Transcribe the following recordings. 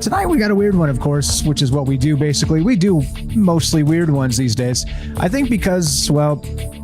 Tonight we got a weird one, of course, which is what we do basically. We do mostly weird ones these days. I think because, well,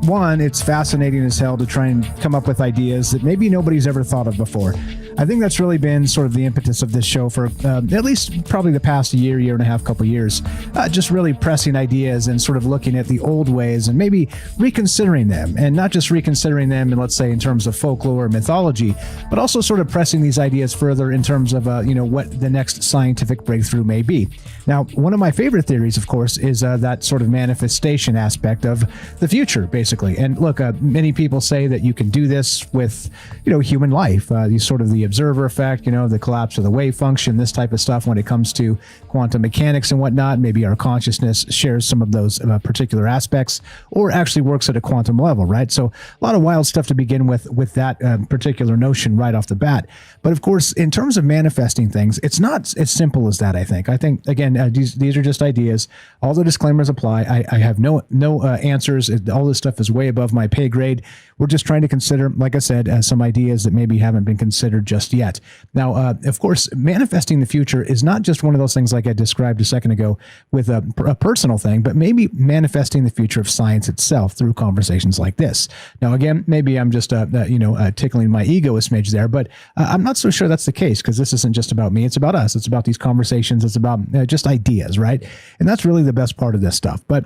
one, it's fascinating as hell to try and come up with ideas that maybe nobody's ever thought of before. I think that's really been sort of the impetus of this show for at least probably the past year and a half, couple years. Just really pressing ideas and sort of looking at the old ways and maybe reconsidering them, and not just reconsidering them, and let's say in terms of folklore or mythology, but also sort of pressing these ideas further in terms of what the next scientific breakthrough may be. Now, one of my favorite theories, of course, is that sort of manifestation aspect of the future, basically. And look, many people say that you can do this with, human life. These sort of the observer effect, the collapse of the wave function, this type of stuff when it comes to quantum mechanics and whatnot. Maybe our consciousness shares some of those particular aspects, or actually works at a quantum level, right? So a lot of wild stuff to begin with that particular notion right off the bat. But of course, in terms of manifesting things, it's not as simple as that, I think. Again, these are just ideas. All the disclaimers apply. I have no answers. All this stuff is way above my pay grade. We're just trying to consider, like I said, some ideas that maybe haven't been considered just yet. Now, of course, manifesting the future is not just one of those things like I described a second ago with a personal thing, but maybe manifesting the future of science itself through conversations like this. Now, again, maybe I'm just tickling my ego a smidge there, but I'm not so sure that's the case, because this isn't just about me. It's about us. It's about these conversations. It's about just ideas, right? And that's really the best part of this stuff. But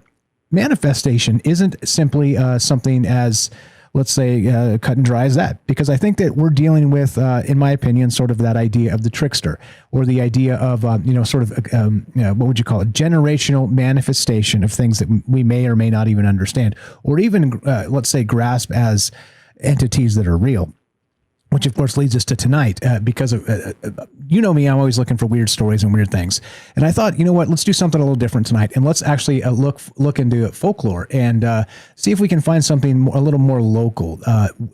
manifestation isn't simply something as, let's say, cut and dry as that, because I think that we're dealing with, in my opinion, sort of that idea of the trickster, or the idea of, what would you call it? Generational manifestation of things that we may or may not even understand, or even, let's say, grasp as entities that are real. Which, of course, leads us to tonight, because of, me, I'm always looking for weird stories and weird things. And I thought, let's do something a little different tonight. And let's actually look into folklore and see if we can find something a little more local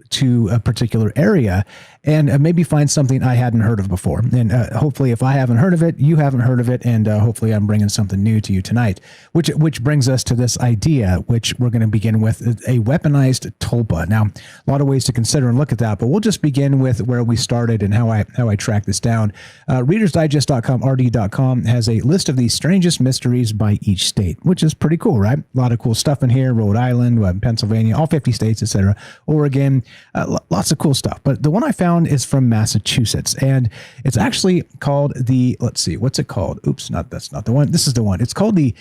to a particular area, and maybe find something I hadn't heard of before. And hopefully, if I haven't heard of it, you haven't heard of it. And hopefully I'm bringing something new to you tonight, which brings us to this idea, which we're going to begin with, a weaponized tulpa. Now, a lot of ways to consider and look at that, but we'll just begin with where we started and how I tracked this down. ReadersDigest.com, RD.com has a list of the strangest mysteries by each state, which is pretty cool, right? A lot of cool stuff in here. Rhode Island, Pennsylvania, all 50 states, etc. Oregon, lots of cool stuff. But the one I found is from Massachusetts, and it's actually called let's see, what's it called? Oops, that's not the one. This is the one. It's called the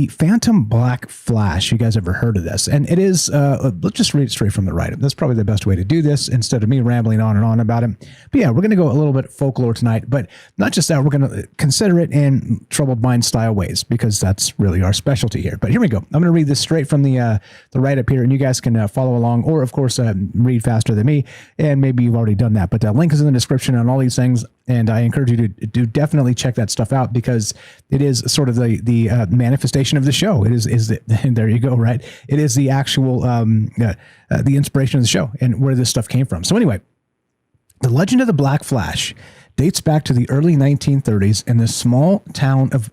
Phantom Black Flash. You guys ever heard of this? And it is, let's just read it straight from the write-up. That's probably the best way to do this instead of me rambling on and on about it. But yeah, we're going to go a little bit folklore tonight, but not just that, we're going to consider it in troubled mind style ways, because that's really our specialty here. But here we go. I'm going to read this straight from the write-up here, and you guys can follow along, or of course, read faster than me, and maybe you've already done that. But the link is in the description on all these things. And I encourage you to definitely check that stuff out, because it is sort of the manifestation of the show. It is there you go, right? It is the actual the inspiration of the show and where this stuff came from. So anyway, the legend of the Black Flash dates back to the early 1930s in the small town of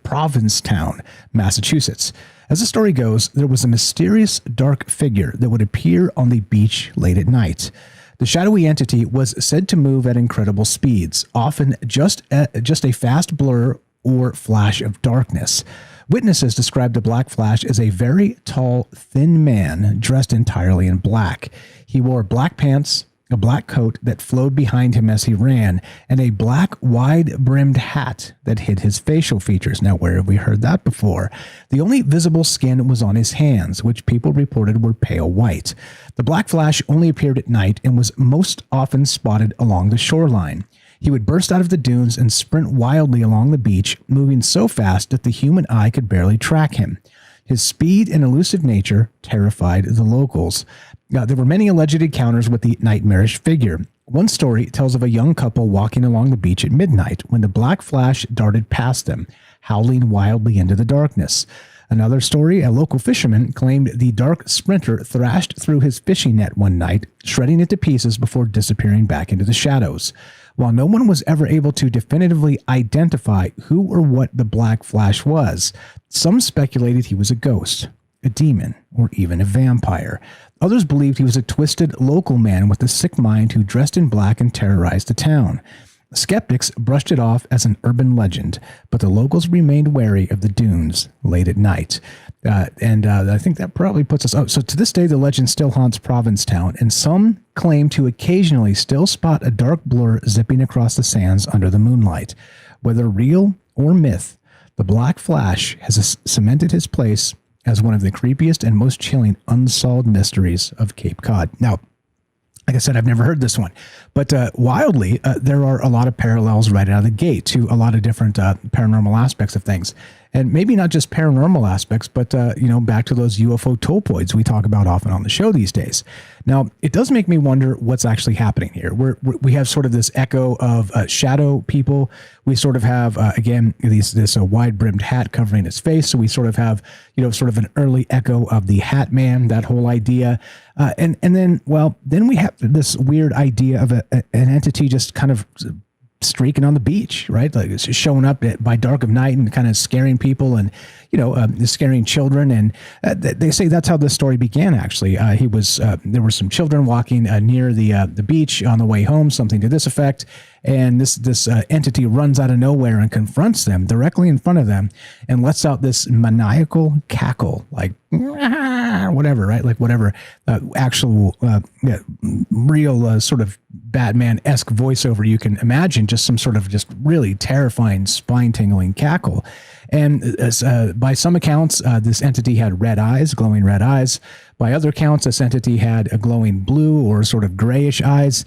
Provincetown, Massachusetts. As the story goes, there was a mysterious dark figure that would appear on the beach late at night. The shadowy entity was said to move at incredible speeds, often just a fast blur or flash of darkness. Witnesses described the Black Flash as a very tall, thin man dressed entirely in black. He wore black pants, a black coat that flowed behind him as he ran, and a black, wide-brimmed hat that hid his facial features. Now, where have we heard that before? The only visible skin was on his hands, which people reported were pale white. The Black Flash only appeared at night and was most often spotted along the shoreline. He would burst out of the dunes and sprint wildly along the beach, moving so fast that the human eye could barely track him. His speed and elusive nature terrified the locals. There were many alleged encounters with the nightmarish figure. One story tells of a young couple walking along the beach at midnight when the Black Flash darted past them, howling wildly into the darkness. Another story, a local fisherman claimed the dark sprinter thrashed through his fishing net one night, shredding it to pieces before disappearing back into the shadows. While no one was ever able to definitively identify who or what the Black Flash was, some speculated he was a ghost, a demon, or even a vampire. Others believed he was a twisted local man with a sick mind who dressed in black and terrorized the town. Skeptics brushed it off as an urban legend, but the locals remained wary of the dunes late at night. I think that probably puts us up. So to this day, the legend still haunts Provincetown, and some claim to occasionally still spot a dark blur zipping across the sands under the moonlight. Whether real or myth, the Black Flash has cemented his place as one of the creepiest and most chilling unsolved mysteries of Cape Cod. Now, like I said, I've never heard this one, but wildly, there are a lot of parallels right out of the gate to a lot of different paranormal aspects of things. And maybe not just paranormal aspects, but, back to those UFO tulpoids we talk about often on the show these days. Now, it does make me wonder what's actually happening here. We have sort of this echo of shadow people. We sort of have, again, this wide-brimmed hat covering his face. So we sort of have, sort of an early echo of the Hat Man, that whole idea. And then we have this weird idea of an entity just kind of streaking on the beach, right? Like it's just showing up by dark of night and kind of scaring people and, scaring children. And they say that's how this story began, actually. There were some children walking near the beach on the way home, something to this effect. And this entity runs out of nowhere and confronts them directly in front of them and lets out this maniacal cackle, like whatever, right? Like whatever actual real sort of Batman-esque voiceover you can imagine, just some sort of just really terrifying, spine-tingling cackle. And by some accounts, this entity had glowing red eyes. By other accounts, this entity had a glowing blue or sort of grayish eyes.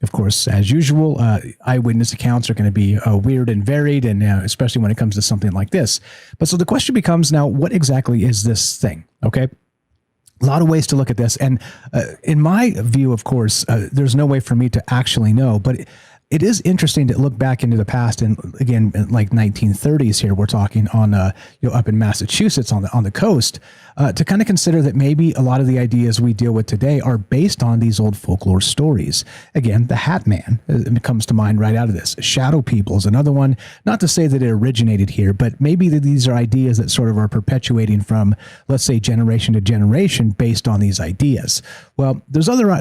Of course, as usual, eyewitness accounts are going to be weird and varied, and especially when it comes to something like this. But so the question becomes now, what exactly is this thing? Okay. A lot of ways to look at this. And in my view, of course, there's no way for me to actually know, but it is interesting to look back into the past, and again, like 1930s here, we're talking on, up in Massachusetts on the coast, to kind of consider that maybe a lot of the ideas we deal with today are based on these old folklore stories. Again, the Hat Man comes to mind right out of this. Shadow people is another one. Not to say that it originated here, but maybe that these are ideas that sort of are perpetuating from, let's say, generation to generation based on these ideas. Well, there's other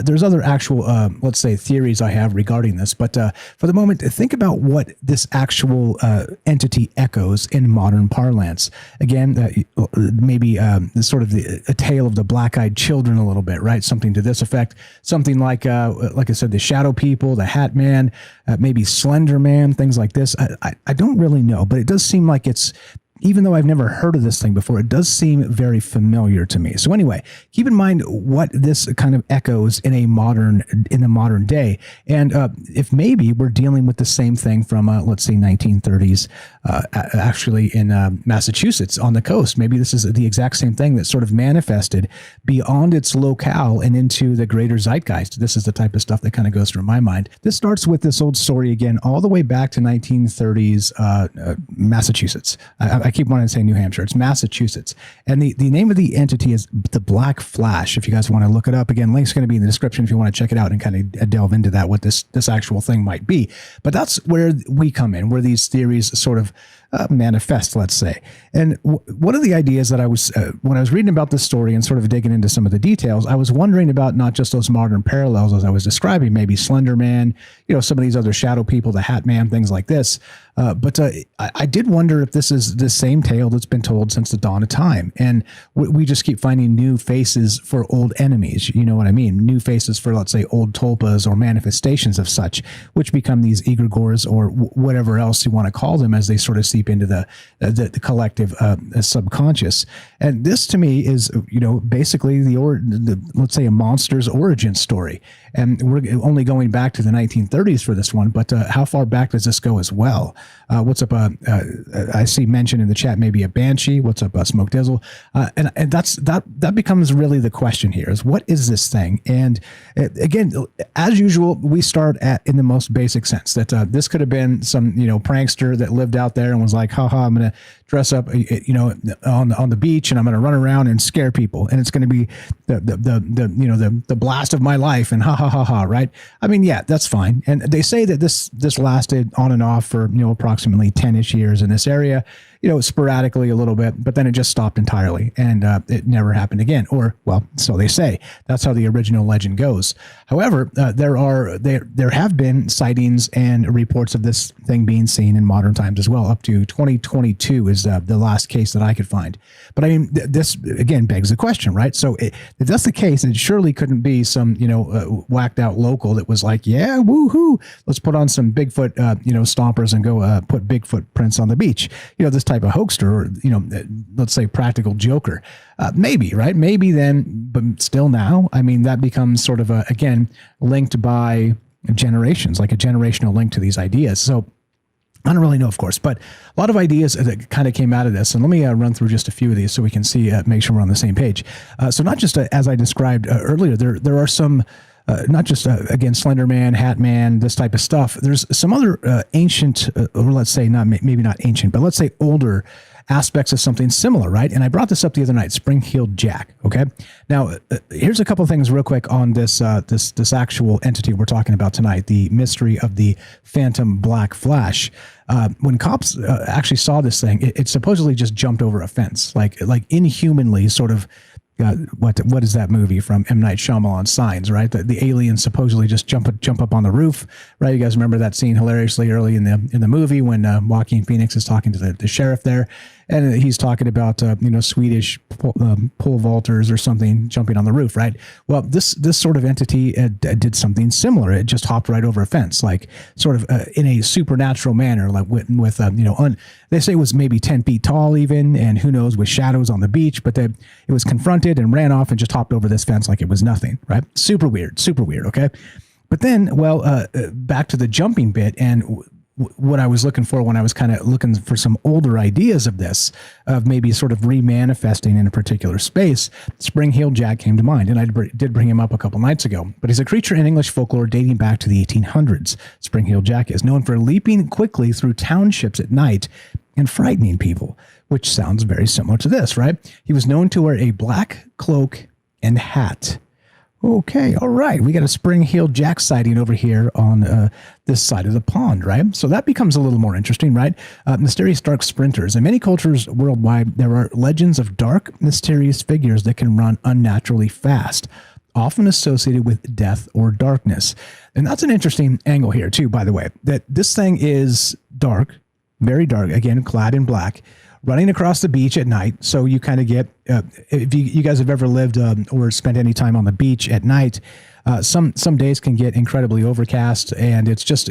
actual, let's say, theories I have regarding this, but for the moment, think about what this actual entity echoes in modern parlance. Again, maybe sort of a tale of the black-eyed children a little bit, right? Something to this effect. Something like I said, the Shadow People, the Hat Man, maybe Slender Man, things like this. I don't really know, but it does seem like it's, even though I've never heard of this thing before, it does seem very familiar to me. So anyway, keep in mind what this kind of echoes in the modern day. And if maybe we're dealing with the same thing from, let's say, 1930s, actually in Massachusetts on the coast, maybe this is the exact same thing that sort of manifested beyond its locale and into the greater zeitgeist. This is the type of stuff that kind of goes through my mind. This starts with this old story again, all the way back to 1930s Massachusetts. I keep wanting to say New Hampshire. It's Massachusetts. And the name of the entity is the Black Flash. If you guys want to look it up, again, link's going to be in the description if you want to check it out and kind of delve into that, what this actual thing might be. But that's where we come in, where these theories sort of manifest, let's say. And one of the ideas that I was, when I was reading about this story and sort of digging into some of the details, I was wondering about not just those modern parallels as I was describing, maybe Slender Man, some of these other shadow people, the Hat Man, things like this. But I did wonder if this is the same tale that's been told since the dawn of time. And we just keep finding new faces for old enemies. You know what I mean? New faces for, let's say, old tulpas or manifestations of such, which become these egregores or whatever else you want to call them as they sort of seep into the collective subconscious. And this to me is, basically let's say a monster's origin story. And we're only going back to the 1930s for this one, but how far back does this go as well? What's up? I see mentioned in the chat, maybe a Banshee. What's up, Smoke Dizzle? And that becomes really the question here is, what is this thing? And again, as usual, we start in the most basic sense that this could have been some, prankster that lived out there and was like, haha, I'm going to dress up, on the beach, and I'm going to run around and scare people, and it's going to be the blast of my life, and ha ha ha ha, right? I mean, yeah, that's fine. And they say that this lasted on and off for approximately 10-ish years in this area. sporadically a little bit, but then it just stopped entirely, and it never happened again. Or, well, so they say. That's how the original legend goes. However, there have been sightings and reports of this thing being seen in modern times as well. Up to 2022 is the last case that I could find. But I mean, this again begs the question, right? So if that's the case, it surely couldn't be some whacked out local that was like, yeah, woohoo, let's put on some Bigfoot stompers and go put Bigfoot prints on the beach. This type of hoaxer, or let's say practical joker. Maybe, right? Maybe then, but still now, I mean, that becomes sort of again linked by generations, like a generational link to these ideas. So I don't really know, of course, but a lot of ideas that kind of came out of this. And let me run through just a few of these so we can see, make sure we're on the same page. So not just as I described earlier, there are some, not just, again, Slender Man, Hat Man, this type of stuff. There's some other ancient, or let's say maybe not ancient, but let's say older aspects of something similar, right? And I brought this up the other night, Spring-Heeled Jack, okay? Now, here's a couple of things real quick on this this actual entity we're talking about tonight, the mystery of the Phantom Black Flash. When cops actually saw this thing, it supposedly just jumped over a fence, like inhumanly sort of. What is that movie from M. Night Shyamalan, Signs, right? The aliens supposedly just jump up on the roof, right? You guys remember that scene hilariously early in the movie when Joaquin Phoenix is talking to the sheriff there, and he's talking about Swedish pole vaulters or something jumping on the roof, right? Well, this sort of entity did something similar. It just hopped right over a fence, like sort of in a supernatural manner, like with they say it was maybe 10 feet tall even, and who knows, with shadows on the beach, but it was confronted and ran off and just hopped over this fence like it was nothing, right? Super weird, okay? But then, well, back to the jumping bit, and what I was looking for when I was kind of looking for some older ideas of this, of maybe sort of remanifesting in a particular space, Spring-Heeled Jack came to mind, and I did bring him up a couple nights ago. But he's a creature in English folklore dating back to the 1800s. Spring-Heeled Jack is known for leaping quickly through townships at night and frightening people, which sounds very similar to this, right? He was known to wear a black cloak and hat. Okay, all right. We got a Spring-Heeled Jack sighting over here on this side of the pond, right? So that becomes a little more interesting, right? Mysterious dark sprinters. In many cultures worldwide, there are legends of dark, mysterious figures that can run unnaturally fast, often associated with death or darkness. And that's an interesting angle here, too, by the way, that this thing is dark, very dark, again, clad in black, running across the beach at night. So you kind of get, if you guys have ever lived or spent any time on the beach at night, some days can get incredibly overcast, and it's just,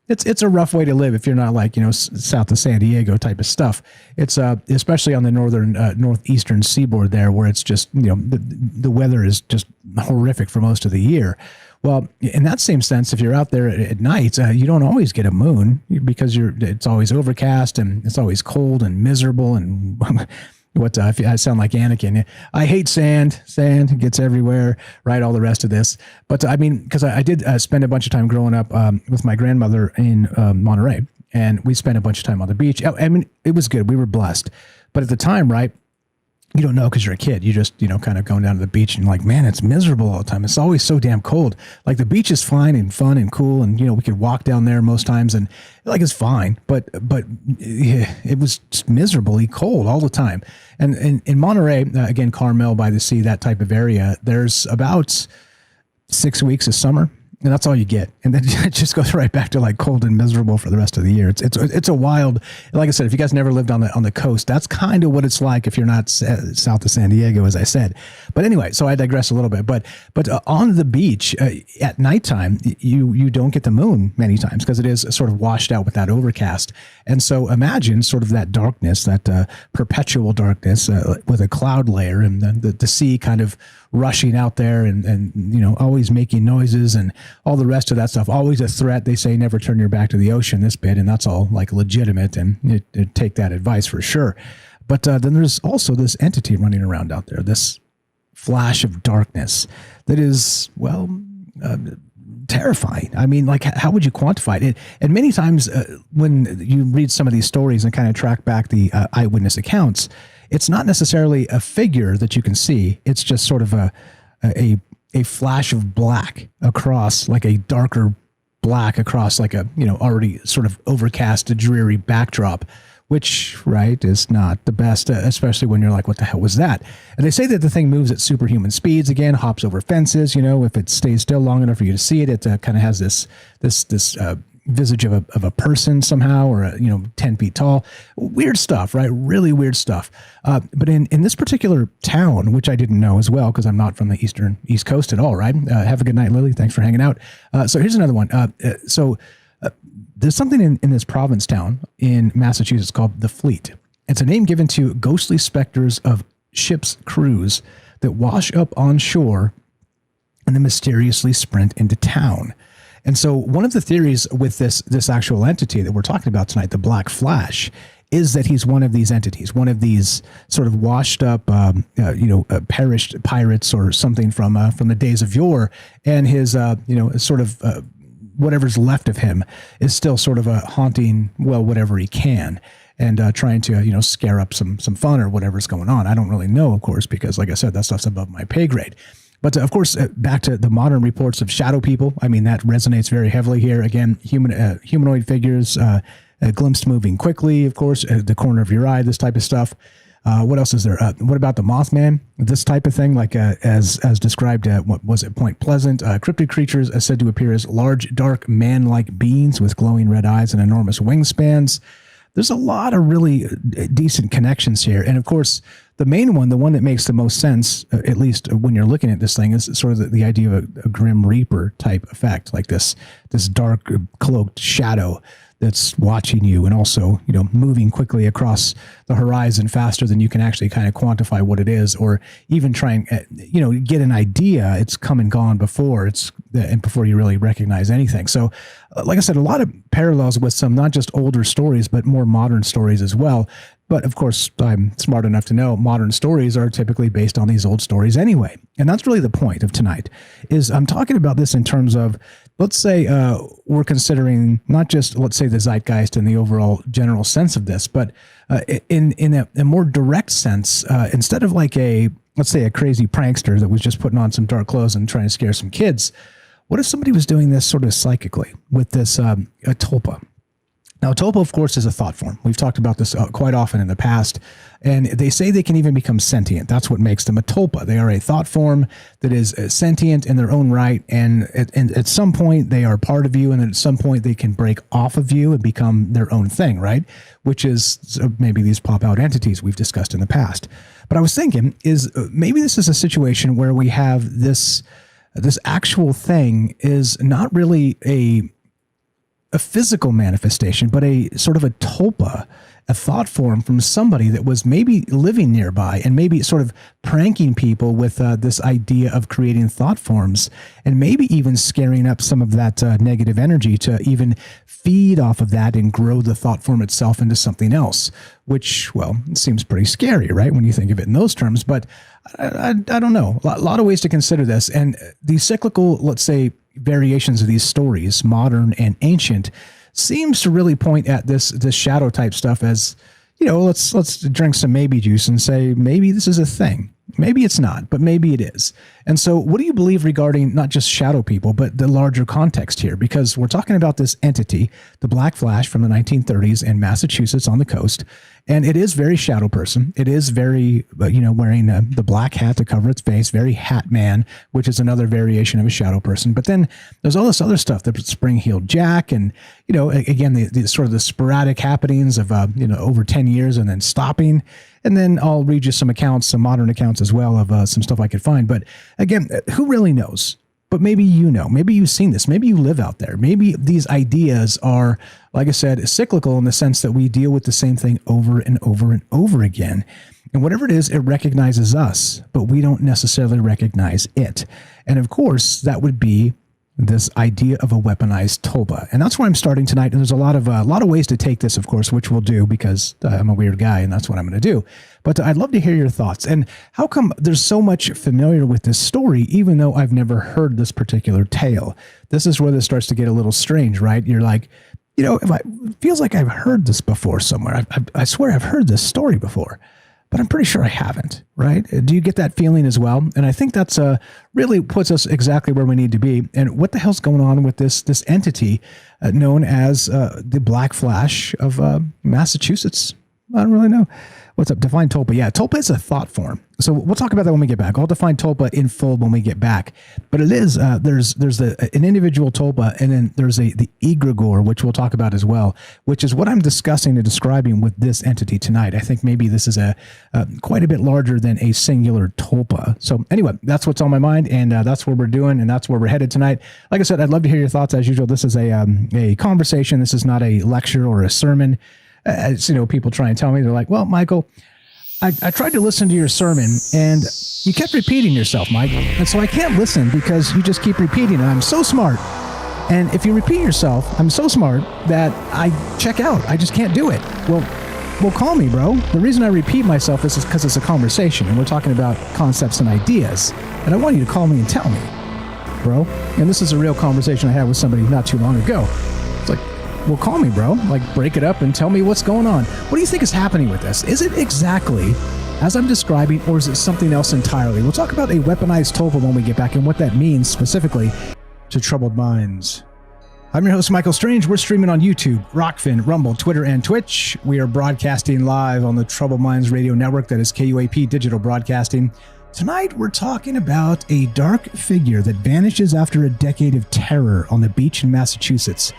it's a rough way to live if you're not like, south of San Diego type of stuff. It's especially on the northeastern seaboard there, where it's just, the weather is just horrific for most of the year. Well, in that same sense, if you're out there at night, you don't always get a moon because it's always overcast and it's always cold and miserable. And I sound like Anakin. I hate sand. Sand gets everywhere, right? All the rest of this. But I mean, because I did spend a bunch of time growing up with my grandmother in Monterey, and we spent a bunch of time on the beach. I mean, it was good. We were blessed. But at the time, right? You don't know because you're a kid. You just, kind of going down to the beach and like, man, it's miserable all the time. It's always so damn cold. Like the beach is fine and fun and cool. And, we could walk down there most times and like, it's fine. But yeah, it was just miserably cold all the time. And in Monterey, again, Carmel by the sea, that type of area, there's about 6 weeks of summer. And that's all you get. And then it just goes right back to like cold and miserable for the rest of the year. It's a wild, like I said, if you guys never lived on the coast, that's kind of what it's like if you're not south of San Diego, as I said. But anyway, so I digress a little bit. But on the beach at nighttime, you don't get the moon many times because it is sort of washed out with that overcast. And so imagine sort of that darkness, that perpetual darkness with a cloud layer and the sea kind of rushing out there and always making noises and all the rest of that stuff. Always a threat. They say never turn your back to the ocean, this bit, and that's all like legitimate, and take that advice for sure. But then there's also this entity running around out there, this flash of darkness that is, well, terrifying. I mean, like, how would you quantify it? And many times when you read some of these stories and kind of track back the eyewitness accounts, it's not necessarily a figure that you can see. It's just sort of a flash of black across, like a darker black across like a, already sort of overcast, dreary backdrop which, right, is not the best, especially when you're like, what the hell was that? And they say that the thing moves at superhuman speeds, again, hops over fences. If it stays still long enough for you to see it, it kind of has this visage of a person somehow, or 10 feet tall. Weird stuff, right? Really weird stuff. But in this particular town, which I didn't know as well, because I'm not from the East Coast at all, right? Have a good night, Lily. Thanks for hanging out. So here's another one. There's something in this province town in Massachusetts called the Fleet. It's a name given to ghostly specters of ships' crews that wash up on shore and then mysteriously sprint into town. And so one of the theories with this actual entity that we're talking about tonight, the Black Flash, is that he's one of these entities, one of these sort of washed up, perished pirates or something from the days of yore, and his whatever's left of him is still sort of haunting, whatever he can, and trying to, scare up some fun or whatever's going on. I don't really know, of course, because like I said, that stuff's above my pay grade. But of course, back to the modern reports of shadow people. I mean, that resonates very heavily here. Again, humanoid figures, glimpsed moving quickly, of course, at the corner of your eye, this type of stuff. What else is there? What about the Mothman? This type of thing, like as described at, what was it, Point Pleasant? Cryptid creatures are said to appear as large, dark, man-like beings with glowing red eyes and enormous wingspans. There's a lot of really decent connections here. And of course, the main one, the one that makes the most sense, at least when you're looking at this thing, is sort of the idea of a Grim Reaper type effect, like this dark cloaked shadow that's watching you and also, moving quickly across the horizon faster than you can actually kind of quantify what it is, or even try and, get an idea. It's come and gone before before you really recognize anything. So like I said, a lot of parallels with some, not just older stories, but more modern stories as well. But of course, I'm smart enough to know modern stories are typically based on these old stories anyway. And that's really the point of tonight, is I'm talking about this in terms of, let's say we're considering not just, let's say, the zeitgeist and the overall general sense of this, but in a more direct sense, instead of like let's say a crazy prankster that was just putting on some dark clothes and trying to scare some kids, what if somebody was doing this sort of psychically with this a Tulpa? Now, Tulpa, of course, is a thought form. We've talked about this quite often in the past, and they say they can even become sentient. That's what makes them a Tulpa. They are a thought form that is sentient in their own right, and at some point they are part of you, and then at some point they can break off of you and become their own thing, right? Which is maybe these pop-out entities we've discussed in the past. But I was thinking, is maybe this is a situation where we have this actual thing is not really a physical manifestation, but a sort of a tulpa, a thought form from somebody that was maybe living nearby and maybe sort of pranking people with this idea of creating thought forms, and maybe even scaring up some of that negative energy to even feed off of that and grow the thought form itself into something else, which, well, seems pretty scary, right, when you think of it in those terms. But I don't know. A lot of ways to consider this. And the cyclical, let's say, variations of these stories, modern and ancient, seems to really point at this shadow type stuff as, let's drink some maybe juice and say maybe this is a thing. Maybe it's not, but maybe it is. And so what do you believe regarding not just shadow people, but the larger context here? Because we're talking about this entity, the Black Flash from the 1930s in Massachusetts on the coast. And it is very shadow person. It is very, wearing the black hat to cover its face, very Hat Man, which is another variation of a shadow person. But then there's all this other stuff, the Spring-Heeled Jack, and, again, the sort of the sporadic happenings of, over 10 years and then stopping. And then I'll read you some accounts, some modern accounts as well of some stuff I could find. But again, who really knows? But maybe maybe you've seen this, maybe you live out there. Maybe these ideas are, like I said, cyclical in the sense that we deal with the same thing over and over and over again. And whatever it is, it recognizes us, but we don't necessarily recognize it. And of course, that would be this idea of a weaponized Tulpa. And that's where I'm starting tonight. And there's a lot of ways to take this, of course, which we'll do because I'm a weird guy and that's what I'm going to do. But I'd love to hear your thoughts. And how come there's so much familiar with this story, even though I've never heard this particular tale? This is where this starts to get a little strange, right? You're like, it feels like I've heard this before somewhere. I swear I've heard this story before, but I'm pretty sure I haven't, right? Do you get that feeling as well? And I think that's really puts us exactly where we need to be. And what the hell's going on with this entity known as the Black Flash of Massachusetts? I don't really know. What's up? Define Tulpa. Yeah, Tulpa is a thought form. So we'll talk about that when we get back. I'll define Tulpa in full when we get back. But it is, there's an individual Tulpa, and then there's the egregore, which we'll talk about as well, which is what I'm discussing and describing with this entity tonight. I think maybe this is quite a bit larger than a singular Tulpa. So anyway, that's what's on my mind, and that's what we're doing, and that's where we're headed tonight. Like I said, I'd love to hear your thoughts as usual. This is a conversation. This is not a lecture or a sermon. As people try and tell me, they're like, well, Michael, I tried to listen to your sermon and you kept repeating yourself, Mike. And so I can't listen because you just keep repeating it. I'm so smart. And if you repeat yourself, I'm so smart that I check out. I just can't do it. Well, call me, bro. The reason I repeat myself is because it's a conversation and we're talking about concepts and ideas. And I want you to call me and tell me, bro. And this is a real conversation I had with somebody not too long ago. It's like, well, call me, bro. Like, break it up and tell me what's going on. What do you think is happening with this? Is it exactly as I'm describing, or is it something else entirely? We'll talk about a weaponized Tulpa when we get back and what that means specifically to troubled minds. I'm your host, Michael Strange. We're streaming on YouTube, Rockfin, Rumble, Twitter, and Twitch. We are broadcasting live on the Troubled Minds Radio Network. That is KUAP Digital Broadcasting. Tonight, we're talking about a dark figure that vanishes after a decade of terror on the beach in Massachusetts.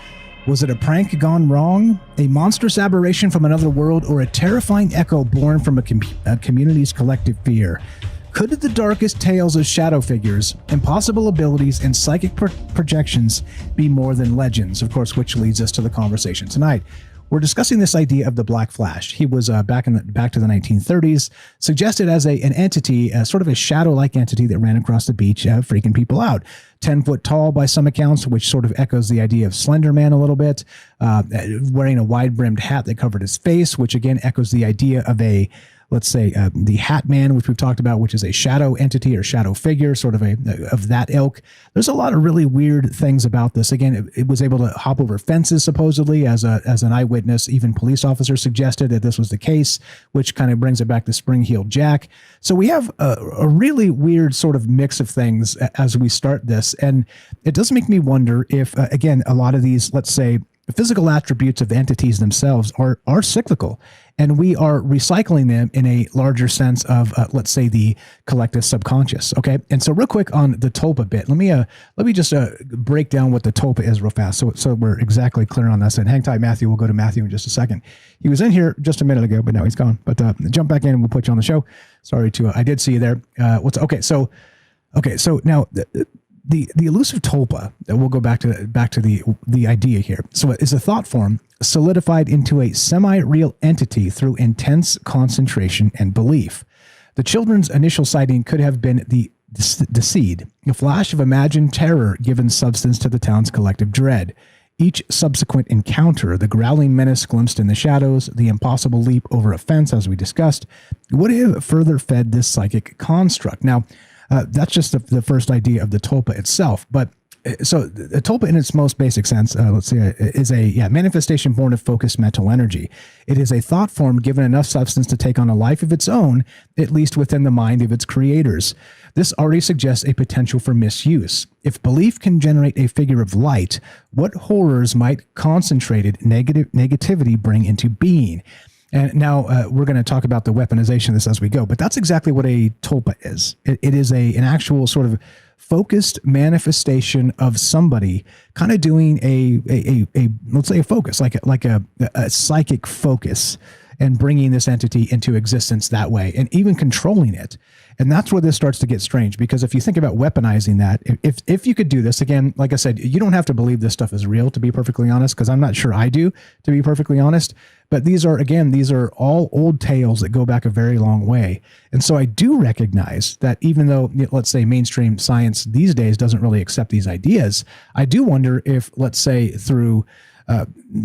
Was it a prank gone wrong, a monstrous aberration from another world, or a terrifying echo born from a community's collective fear? Could the darkest tales of shadow figures, impossible abilities, and psychic projections be more than legends? Of course, which leads us to the conversation tonight. We're discussing this idea of the Black Flash. He was back to the 1930s, suggested as an entity, sort of a shadow-like entity that ran across the beach, freaking people out. 10 foot tall by some accounts, which sort of echoes the idea of Slender Man a little bit. Wearing a wide-brimmed hat that covered his face, which again echoes the idea of let's say the Hat Man, which we've talked about, which is a shadow entity or shadow figure, sort of of that ilk. There's a lot of really weird things about this. Again, it was able to hop over fences supposedly as an eyewitness. Even police officers suggested that this was the case, which kind of brings it back to Spring-Heeled Jack. So we have a really weird sort of mix of things as we start this, and it does make me wonder if again a lot of these, let's say, physical attributes of entities themselves are cyclical, and we are recycling them in a larger sense of, let's say, the collective subconscious. Okay, and so real quick on the Tulpa bit, let me just break down what the Tulpa is real fast, so we're exactly clear on this. And hang tight, Matthew. We'll go to Matthew in just a second. He was in here just a minute ago, but now he's gone. But jump back in and we'll put you on the show. Sorry to I did see you there. So now. The elusive Tulpa, we'll go back to the idea here. So it is a thought form solidified into a semi-real entity through intense concentration and belief. The children's initial sighting could have been the seed, a flash of imagined terror given substance to the town's collective dread. Each subsequent encounter, the growling menace glimpsed in the shadows, the impossible leap over a fence, as we discussed, would have further fed this psychic construct. Now, that's just the first idea of the Tulpa itself. But so the Tulpa in its most basic sense, let's see, is a manifestation born of focused mental energy. It is a thought form given enough substance to take on a life of its own, at least within the mind of its creators. This already suggests a potential for misuse. If belief can generate a figure of light, what horrors might concentrated negativity bring into being? And now we're going to talk about the weaponization of this as we go, but that's exactly what a Tulpa is. It is an actual sort of focused manifestation of somebody kind of doing a let's say a focus, like a psychic focus, and bringing this entity into existence that way, and even controlling it. And that's where this starts to get strange, because if you think about weaponizing that, if you could do this, again, like I said, you don't have to believe this stuff is real, to be perfectly honest, because I'm not sure I do, to be perfectly honest. But these are all old tales that go back a very long way. And so I do recognize that even though, let's say, mainstream science these days doesn't really accept these ideas, I do wonder if, let's say, through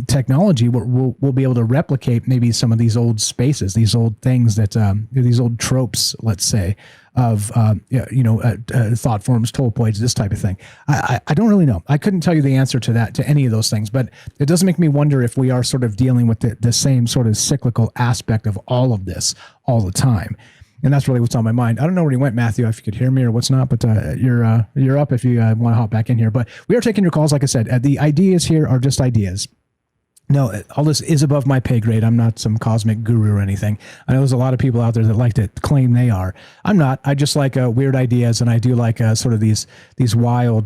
technology, we'll be able to replicate maybe some of these old spaces, these old things that these old tropes, let's say, of thought forms, Tulpoids, this type of thing. I don't really know. I couldn't tell you the answer to that, to any of those things, but it does make me wonder if we are sort of dealing with the same sort of cyclical aspect of all of this all the time. And that's really what's on my mind. I don't know where you went, Matthew, if you could hear me or what's not, but you're up if you want to hop back in here. But we are taking your calls. Like I said, the ideas here are just ideas. No, all this is above my pay grade. I'm not some cosmic guru or anything. I know there's a lot of people out there that like to claim they are. I'm not. I just like weird ideas, and I do like sort of these wild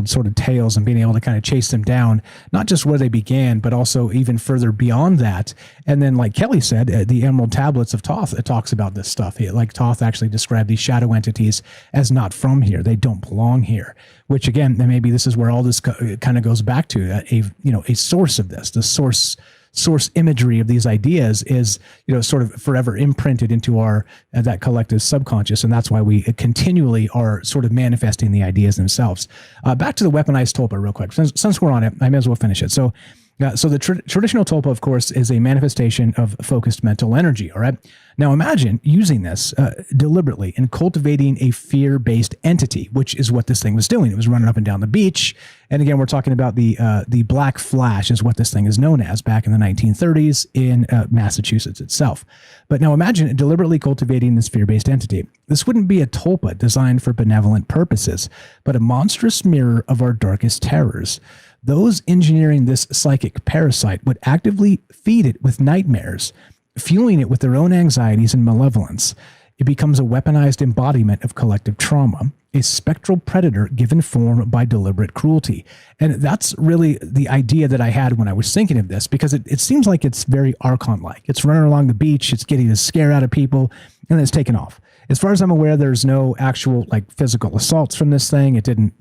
sort of tales and being able to kind of chase them down, not just where they began, but also even further beyond that. And then, like Kelly said, the Emerald Tablets of Thoth, it talks about this stuff. Like Thoth actually described these shadow entities as not from here. They don't belong here. Which again, maybe this is where all this kind of goes back to a source of this. The source imagery of these ideas is sort of forever imprinted into our that collective subconscious, and that's why we continually are sort of manifesting the ideas themselves. Back to the weaponized tulpa real quick. Since we're on it, I may as well finish it. So the traditional tulpa, of course, is a manifestation of focused mental energy. All right. Now imagine using this deliberately and cultivating a fear-based entity, which is what this thing was doing. It was running up and down the beach. And again, we're talking about the Black Flash is what this thing is known as back in the 1930s in Massachusetts itself. But now imagine deliberately cultivating this fear-based entity. This wouldn't be a tulpa designed for benevolent purposes, but a monstrous mirror of our darkest terrors. Those engineering this psychic parasite would actively feed it with nightmares, fueling it with their own anxieties and malevolence. It becomes a weaponized embodiment of collective trauma, a spectral predator given form by deliberate cruelty. And that's really the idea that I had when I was thinking of this, because it seems like it's very Archon-like. It's running along the beach, it's getting a scare out of people, and then it's taken off. As far as I'm aware, there's no actual physical assaults from this thing. It didn't,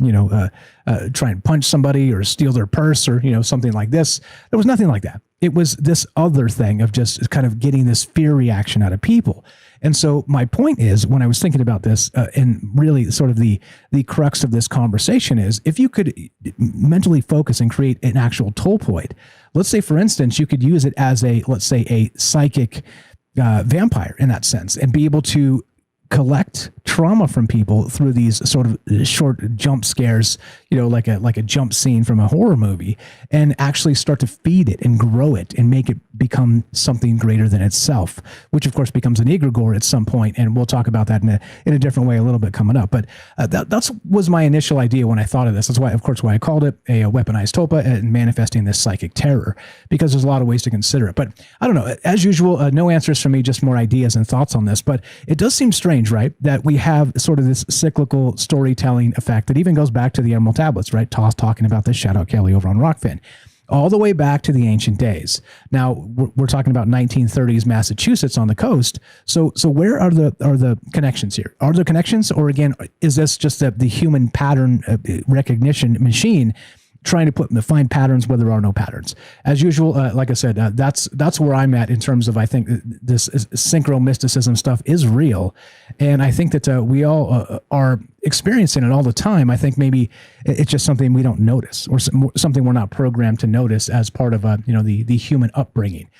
try and punch somebody or steal their purse or, something like this. There was nothing like that. It was this other thing of just kind of getting this fear reaction out of people. And so my point is, when I was thinking about this, and really sort of the crux of this conversation is, if you could mentally focus and create an actual tulpoid, let's say, for instance, you could use it as let's say a psychic vampire in that sense, and be able to collect trauma from people through these sort of short jump scares, like a jump scene from a horror movie, and actually start to feed it and grow it and make it become something greater than itself, which of course becomes an egregore at some point. And we'll talk about that in a different way a little bit coming up. But that was my initial idea when I thought of this. That's why, of course, why I called it a weaponized tulpa and manifesting this psychic terror, because there's a lot of ways to consider it. But I don't know, as usual, no answers from me, just more ideas and thoughts on this. But it does seem strange, right, that we have sort of this cyclical storytelling effect that even goes back to the Emerald Tablets, right? Toss talking about this. Shout out Kelly over on Rockfin. All the way back to the ancient days. Now we're talking about 1930s Massachusetts on the coast. So where are the connections here? Are there connections, or again, is this just the human pattern recognition machine trying to find patterns where there are no patterns? As usual, like I said, that's where I'm at in terms of, I think this synchro mysticism stuff is real, and I think that we all are experiencing it all the time. I think maybe it's just something we don't notice, or something we're not programmed to notice as part of the human upbringing.